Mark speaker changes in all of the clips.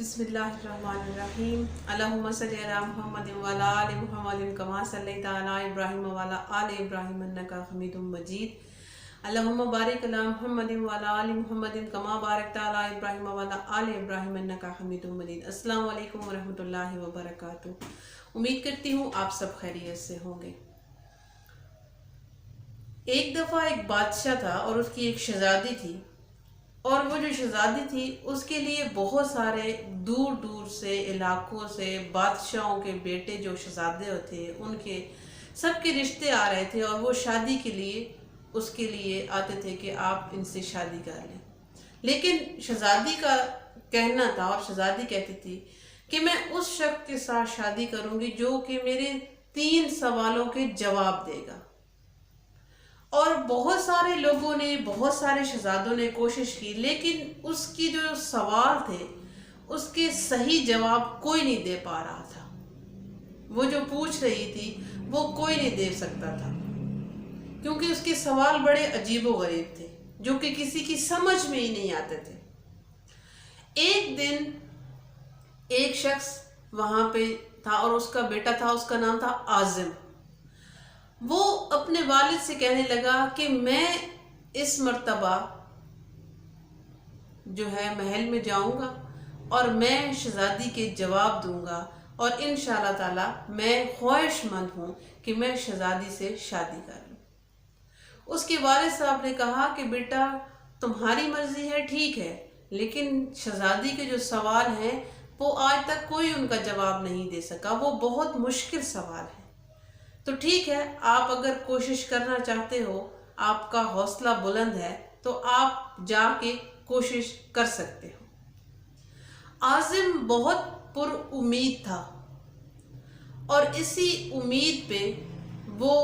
Speaker 1: बिस्मिल्लाहिर्रहमानिर्रहीम। अल्लाहुम्मा सल्लि अला मुहम्मद व अला आलि मुहम्मद कमा सल्लैता अला इब्राहीम व अला आलि इब्राहीम इन्नका हमीदुम मजीद। अल्लाहुम्मा बारिक अला मुहम्मद व अला आलि मुहम्मद कमा बारकता अला इब्राहीम व अला आलि इब्राहीम इन्नका हमीदुम मजीद। अस्सलामु अलैकुम व रहमतुल्लाहि व बरकातुहू। उम्मीद करती हूँ आप सब खैरियत से होंगे। एक दफ़ा एक बादशाह था और उसकी एक शहज़ादी थी, और वो जो शहज़ादी थी उसके लिए बहुत सारे दूर दूर से इलाकों से बादशाहों के बेटे जो शहज़ादे थे उनके सबके रिश्ते आ रहे थे, और वो शादी के लिए उसके लिए आते थे कि आप इनसे शादी कर लें। लेकिन शहज़ादी का कहना था, और शहज़ादी कहती थी कि मैं उस शख्स के साथ शादी करूंगी जो कि मेरे 3 सवालों के जवाब देगा। और बहुत सारे लोगों ने, बहुत सारे शहजादों ने कोशिश की, लेकिन उसकी जो सवाल थे उसके सही जवाब कोई नहीं दे पा रहा था। वो जो पूछ रही थी वो कोई नहीं दे सकता था, क्योंकि उसके सवाल बड़े अजीबो गरीब थे जो कि किसी की समझ में ही नहीं आते थे। एक दिन एक शख्स वहां पे था और उसका बेटा था, उसका नाम था आज़िम। वो अपने वालिद से कहने लगा कि मैं इस मर्तबा जो है महल में जाऊंगा और मैं शहजादी के जवाब दूंगा, और इंशाअल्लाह ताला मैं ख्वाहिशमंद हूँ कि मैं शहजादी से शादी कर लूँ। उसके वालिद साहब ने कहा कि बेटा तुम्हारी मर्जी है, ठीक है, लेकिन शहजादी के जो सवाल हैं वो आज तक कोई उनका जवाब नहीं दे सका, वो बहुत मुश्किल सवाल है। तो ठीक है, आप अगर कोशिश करना चाहते हो, आपका हौसला बुलंद है, तो आप जाके कोशिश कर सकते हो। आज़िम बहुत पुरउम्मीद था, और इसी उम्मीद पे वो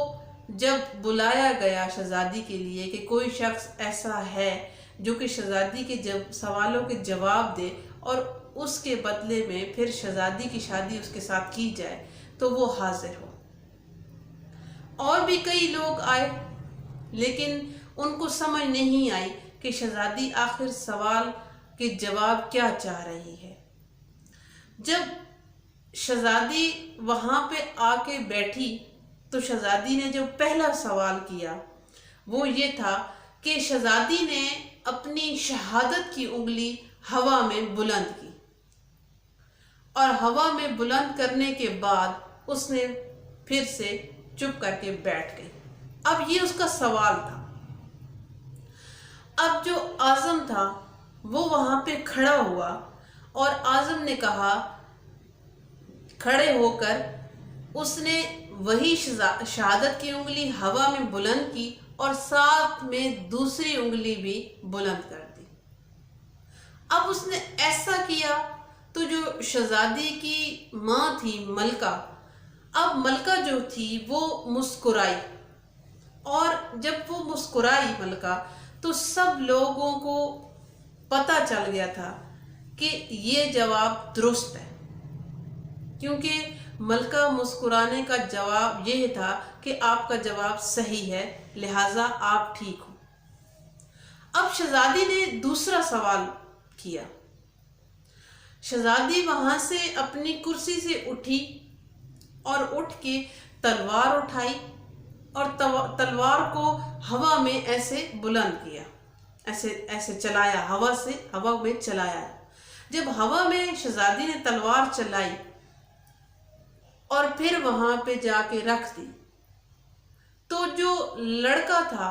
Speaker 1: जब बुलाया गया शहजादी के लिए कि कोई शख्स ऐसा है जो कि शहजादी के सवालों के जवाब दे और उसके बदले में फिर शहजादी की शादी उसके साथ की जाए, तो वो हाजिर हो। और भी कई लोग आए, लेकिन उनको समझ नहीं आई कि शहजादी आखिर सवाल के जवाब क्या चाह रही है। जब शहजादी वहां पे आके बैठी तो शहजादी ने जो पहला सवाल किया वो ये था कि शहजादी ने अपनी शहादत की उंगली हवा में बुलंद की, और हवा में बुलंद करने के बाद उसने फिर से चुप करके बैठ गई। अब ये उसका सवाल था। अब जो आज़म था वो वहां पे खड़ा हुआ, और आज़म ने कहा, खड़े होकर उसने वही शहादत की उंगली हवा में बुलंद की और साथ में दूसरी उंगली भी बुलंद कर दी। अब उसने ऐसा किया तो जो शहजादी की माँ थी मलका, अब मलका जो थी वो मुस्कुराई, और जब वो मुस्कुराई मलका तो सब लोगों को पता चल गया था कि ये जवाब दुरुस्त है, क्योंकि मलका मुस्कुराने का जवाब ये था कि आपका जवाब सही है, लिहाजा आप ठीक हो। अब शहजादी ने दूसरा सवाल किया। शहजादी वहां से अपनी कुर्सी से उठी और उठ के तलवार उठाई और तलवार को हवा में ऐसे बुलंद किया, ऐसे ऐसे चलाया, हवा में चलाया। जब हवा में शहजादी ने तलवार चलाई और फिर वहां पे जाके रख दी, तो जो लड़का था,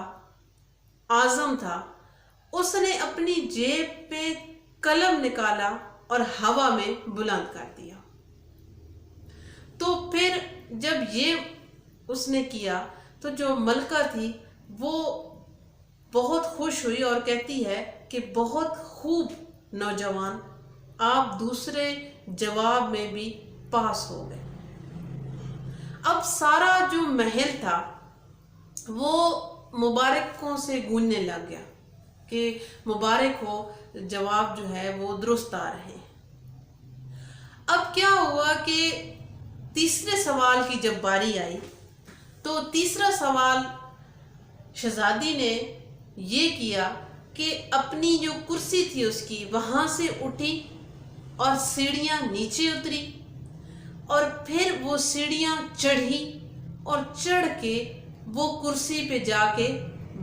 Speaker 1: आज़म था, उसने अपनी जेब पे कलम निकाला और हवा में बुलंद कर दिया। तो फिर जब ये उसने किया तो जो मलका थी वो बहुत खुश हुई और कहती है कि बहुत खूब नौजवान, आप दूसरे जवाब में भी पास हो गए। अब सारा जो महल था वो मुबारकों से गूंजने लग गया कि मुबारक हो, जवाब जो है वो दुरुस्त आ रहे हैं। अब क्या हुआ कि तीसरे सवाल की जब बारी आई तो तीसरा सवाल शहजादी ने ये किया कि अपनी जो कुर्सी थी उसकी वहां से उठी और सीढ़ियाँ नीचे उतरी और फिर वो सीढ़ियाँ चढ़ी और चढ़ के वो कुर्सी पे जाके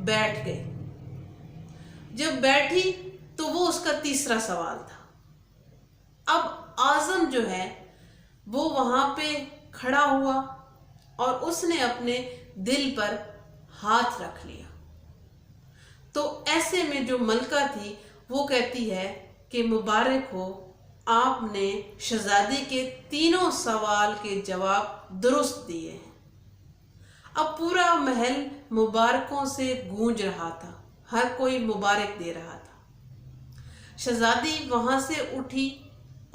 Speaker 1: बैठ गई। जब बैठी तो वो उसका तीसरा सवाल था। अब आज़म जो है वो वहाँ पे खड़ा हुआ और उसने अपने दिल पर हाथ रख लिया। तो ऐसे में जो मलका थी वो कहती है कि मुबारक हो, आपने शहजादी के तीनों सवाल के जवाब दुरुस्त दिए हैं। अब पूरा महल मुबारकों से गूंज रहा था, हर कोई मुबारक दे रहा था। शहजादी वहाँ से उठी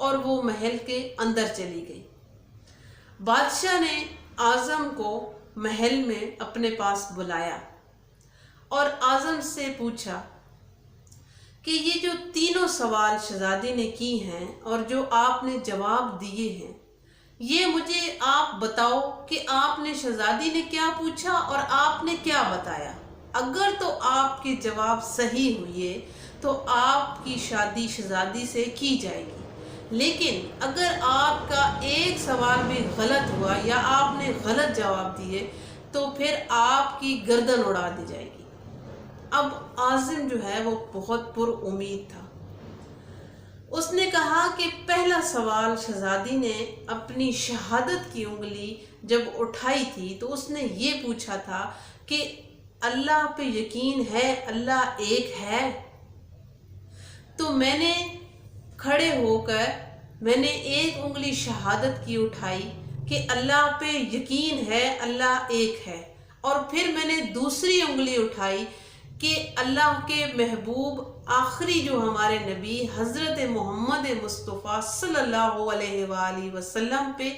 Speaker 1: और वो महल के अंदर चली गई। बादशाह ने आज़म को महल में अपने पास बुलाया और आज़म से पूछा कि ये जो तीनों सवाल शहजादी ने की हैं और जो आपने जवाब दिए हैं, ये मुझे आप बताओ कि आपने शहजादी ने क्या पूछा और आपने क्या बताया। अगर तो आपके जवाब सही हुए तो आपकी शादी शहजादी से की जाएगी, लेकिन अगर आपका एक सवाल भी गलत हुआ या आपने गलत जवाब दिए तो फिर आपकी गर्दन उड़ा दी जाएगी। अब आज़िम जो है वो बहुत पुरउम्मीद था। उसने कहा कि पहला सवाल, शहजादी ने अपनी शहादत की उंगली जब उठाई थी तो उसने ये पूछा था कि अल्लाह पे यकीन है, अल्लाह एक है। तो मैंने खड़े होकर मैंने एक उंगली शहादत की उठाई कि अल्लाह पे यकीन है, अल्लाह एक है, और फिर मैंने दूसरी उंगली उठाई कि अल्लाह के महबूब आखिरी जो हमारे नबी हज़रत मोहम्मद मुस्तफ़ा सल्लल्लाहु अलैहि वसल्लम पे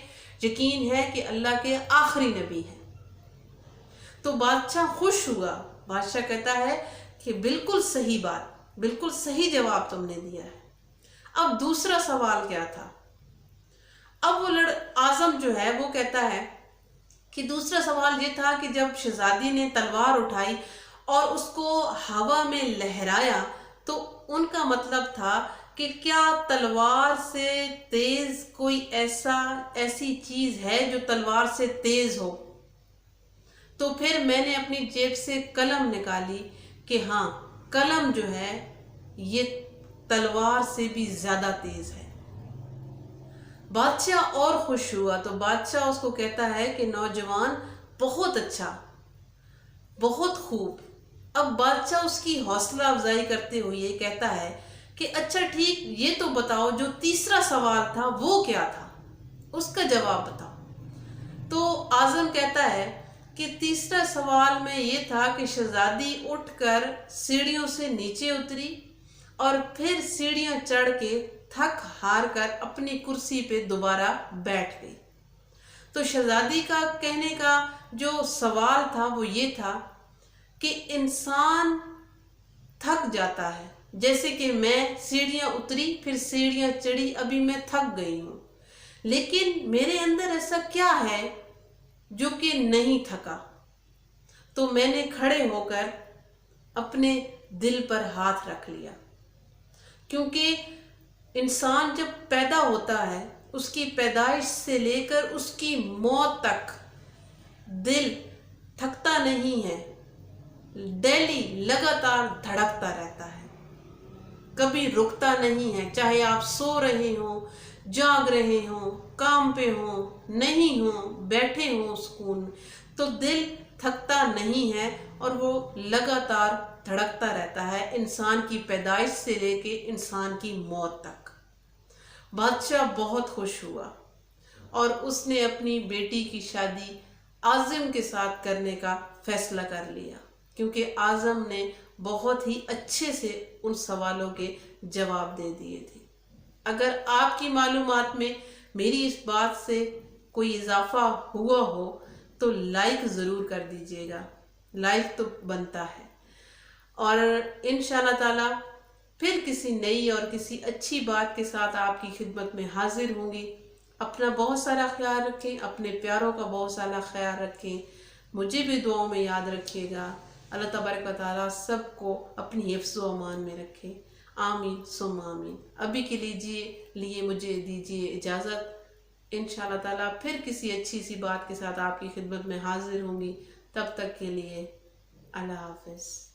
Speaker 1: यकीन है कि अल्लाह के आखिरी नबी हैं। तो बादशाह खुश हुआ। बादशाह कहता है कि बिल्कुल सही बात, बिल्कुल सही जवाब तुमने दिया है। अब दूसरा सवाल क्या था? अब वो आज़म जो है वो कहता है कि दूसरा सवाल ये था कि जब शहजादी ने तलवार उठाई और उसको हवा में लहराया तो उनका मतलब था कि क्या तलवार से तेज कोई ऐसी चीज है जो तलवार से तेज हो। तो फिर मैंने अपनी जेब से कलम निकाली कि हाँ, कलम जो है ये तलवार से भी ज्यादा तेज है। बादशाह और खुश हुआ। तो बादशाह उसको कहता है कि नौजवान, बहुत अच्छा, बहुत खूब। अब बादशाह उसकी हौसला अफजाई करते हुए कहता है कि अच्छा ठीक, ये तो बताओ जो तीसरा सवाल था वो क्या था, उसका जवाब बताओ। तो आज़म कहता है कि तीसरा सवाल में ये था कि शहजादी उठकर सीढ़ियों से नीचे उतरी और फिर सीढ़ियां चढ़ के थक हार कर अपनी कुर्सी पे दोबारा बैठ गई। तो शहजादी का कहने का जो सवाल था वो ये था कि इंसान थक जाता है, जैसे कि मैं सीढ़ियां उतरी फिर सीढ़ियां चढ़ी, अभी मैं थक गई हूं, लेकिन मेरे अंदर ऐसा क्या है जो कि नहीं थका। तो मैंने खड़े होकर अपने दिल पर हाथ रख लिया, क्योंकि इंसान जब पैदा होता है उसकी पैदाइश से लेकर उसकी मौत तक दिल थकता नहीं है, डेली लगातार धड़कता रहता है, कभी रुकता नहीं है। चाहे आप सो रहे हो, जाग रहे हो, काम पे हो, नहीं हो, बैठे हो सुकून, तो दिल थकता नहीं है और वो लगातार धड़कता रहता है, इंसान की पैदाइश से लेके इंसान की मौत तक। बादशाह बहुत खुश हुआ और उसने अपनी बेटी की शादी आज़म के साथ करने का फैसला कर लिया, क्योंकि आज़म ने बहुत ही अच्छे से उन सवालों के जवाब दे दिए थे। अगर आपकी मालूमात में मेरी इस बात से कोई इजाफा हुआ हो तो लाइक ज़रूर कर दीजिएगा, लाइक तो बनता है। और इंशाअल्लाह ताला फिर किसी नई और किसी अच्छी बात के साथ आपकी खिदमत में हाजिर होंगी। अपना बहुत सारा ख्याल रखें, अपने प्यारों का बहुत सारा ख्याल रखें, मुझे भी दुआओं में याद रखिएगा। अल्लाह तबारक व तआला सबको अपनी हिफ्ज़ व अमान में रखे। آمین ثم آمین۔ ابھی کے لیے مجھے دیجیے اجازت، انشاءاللہ تعالیٰ پھر کسی اچھی سی بات کے ساتھ آپ کی خدمت میں حاضر ہوں گی۔ تب تک کے لیے اللہ حافظ۔